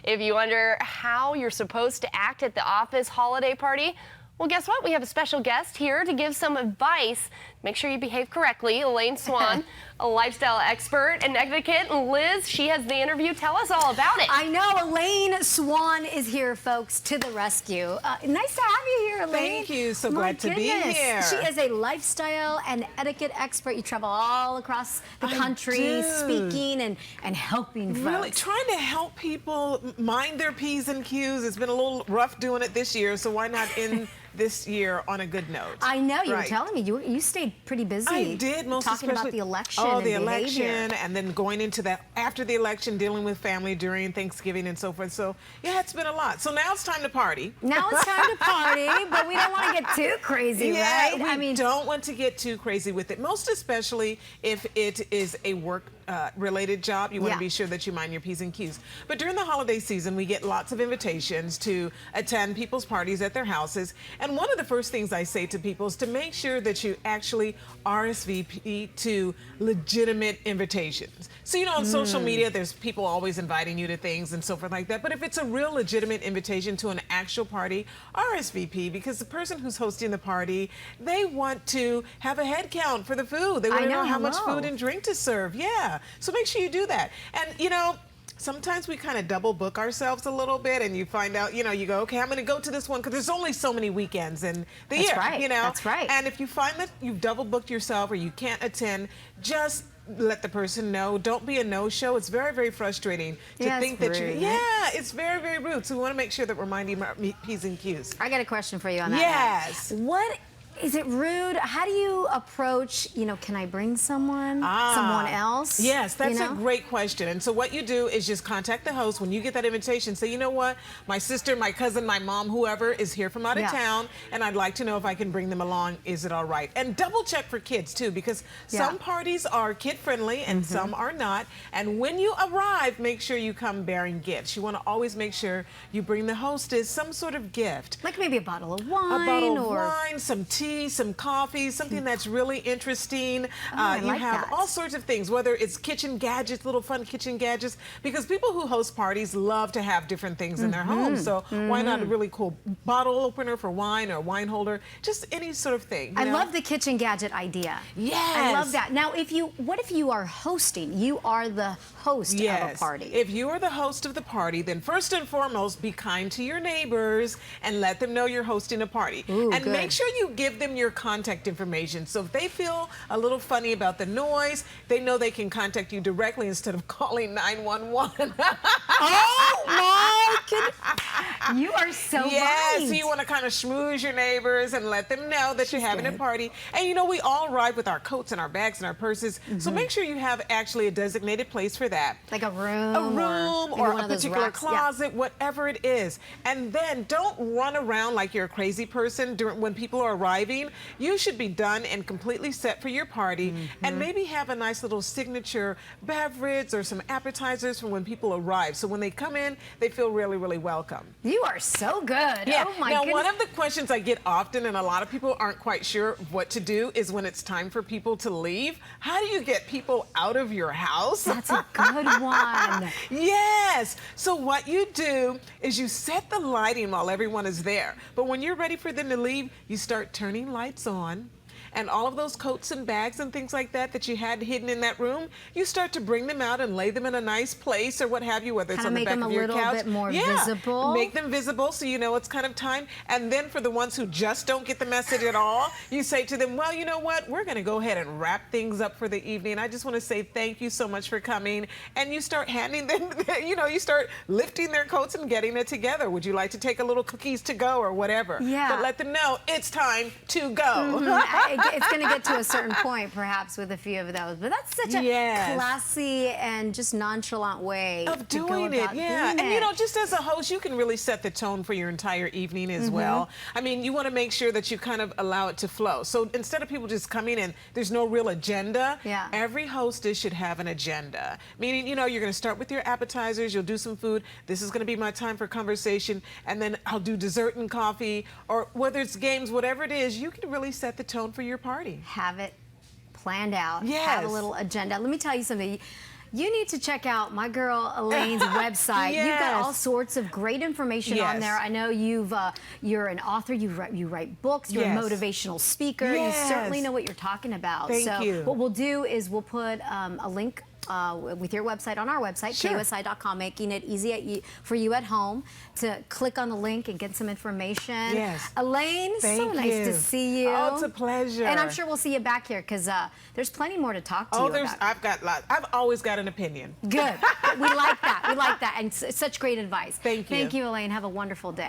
If you wonder how you're supposed to act at the office holiday party, well, guess what? We have a special guest here to give some advice. Make sure you behave correctly. Elaine Swann, a lifestyle expert and etiquette. And Liz, she has the interview. Tell us all about it. I know. Elaine Swann is here, folks, to the rescue. Nice to have you here, Elaine. Thank you. So glad to be here. She is a lifestyle and etiquette expert. You travel all across the country speaking and helping folks. Really trying to help people mind their P's and Q's. It's been a little rough doing it this year, so why not end this year on a good note? I know. You were telling me you stayed pretty busy. I did, most talking especially about the election. Oh, and the behavior. election, and then going into that after the election, dealing with family during Thanksgiving and so forth. So yeah, it's been a lot. So now it's time to party. Now it's time to party, but we don't want to get too crazy, right? We don't want to get too crazy with it, most especially if it is a work related job. You want to be sure that you mind your P's and Q's. But during the holiday season, we get lots of invitations to attend people's parties at their houses. And one of the first things I say to people is to make sure that you actually RSVP to legitimate invitations. So, you know, on social media, there's people always inviting you to things and so forth like that. But if it's a real legitimate invitation to an actual party, RSVP, because the person who's hosting the party, they want to have a head count for the food. They want to know how much food and drink to serve. Yeah. So make sure you do that. And, you know, sometimes we kind of double book ourselves a little bit, and you find out, you know, you go, okay, I'm going to go to this one because there's only so many weekends in the year, you know. That's right. And if you find that you've double booked yourself or you can't attend, just let the person know. Don't be a no-show. It's very, very frustrating to think that you. Yeah, it's very, very rude. So we want to make sure that we're minding our P's and Q's. I got a question for you on that. Yes. What is it rude? How do you approach, you know, can I bring someone else? Yes, that's a great question. And so what you do is just contact the host when you get that invitation. Say, you know what, my sister, my cousin, my mom, whoever is here from out of town, and I'd like to know if I can bring them along. Is it all right? And double check for kids too, because some parties are kid friendly and some are not. And when you arrive, make sure you come bearing gifts. You want to always make sure you bring the hostess some sort of gift. Like maybe a bottle of wine. A bottle of wine, some tea, some coffee, something that's really interesting. You have all sorts of things, whether it's kitchen gadgets, little fun kitchen gadgets, because people who host parties love to have different things in their homes. So why not a really cool bottle opener for wine or wine holder, just any sort of thing. I love the kitchen gadget idea. Yes. I love that. Now, what if you are hosting? You are the host of a party. If you are the host of the party, then first and foremost, be kind to your neighbors and let them know you're hosting a party. And make sure you give them your contact information. So if they feel a little funny about the noise, they know they can contact you directly instead of calling 911. Oh my goodness. You are so right. So you want to kind of schmooze your neighbors and let them know that you're having a party. And you know, we all arrive with our coats and our bags and our purses. So make sure you have actually a designated place for that. Like a room. A room or a particular closet, whatever it is. And then don't run around like you're a crazy person when people are arriving. You should be done and completely set for your party, and maybe have a nice little signature beverage or some appetizers for when people arrive. So when they come in, they feel really, really welcome. You are so good. Yeah. Oh my now, goodness. one of the questions I get often, and a lot of people aren't quite sure what to do, is when it's time for people to leave. How do you get people out of your house? That's a good one. Yes. So what you do is you set the lighting while everyone is there. But when you're ready for them to leave, you start turning lights on. And all of those coats and bags and things like that that you had hidden in that room, you start to bring them out and lay them in a nice place or what have you, whether it's on the back of your couch. Make them a little bit more visible. Make them visible so you know it's kind of time. And then for the ones who just don't get the message at all, you say to them, well, you know what? We're going to go ahead and wrap things up for the evening. I just want to say thank you so much for coming. And you start handing them, you know, you start lifting their coats and getting it together. Would you like to take a little cookies to go or whatever? Yeah. But let them know it's time to go. It's going to get to a certain point, perhaps, with a few of those. But that's such a classy and just nonchalant way of doing it. And you know, just as a host, you can really set the tone for your entire evening as well. I mean, you want to make sure that you kind of allow it to flow. So instead of people just coming in, there's no real agenda. Every hostess should have an agenda. Meaning, you know, you're going to start with your appetizers, you'll do some food. This is going to be my time for conversation, and then I'll do dessert and coffee, or whether it's games, whatever it is, you can really set the tone for your party. Have it planned out. Yes. Have a little agenda. Let me tell you something. You need to check out my girl Elaine's website. Yes. You've got all sorts of great information on Yes. there. I know you're an author. You write books. You're Yes. a motivational speaker. Yes. You certainly know what you're talking about. Thank so you. what we'll do is we'll put a link with your website on our website, Sure. KUSI.com, making it easy for you at home to click on the link and get some information. Yes. Elaine, so Thank nice you. to see you. Oh, it's a pleasure. And I'm sure we'll see you back here because there's plenty more to talk to you about. I've got lots. I've always got an opinion. Good. We like that. We like that. And such great advice. Thank you. Thank you, Elaine. Have a wonderful day.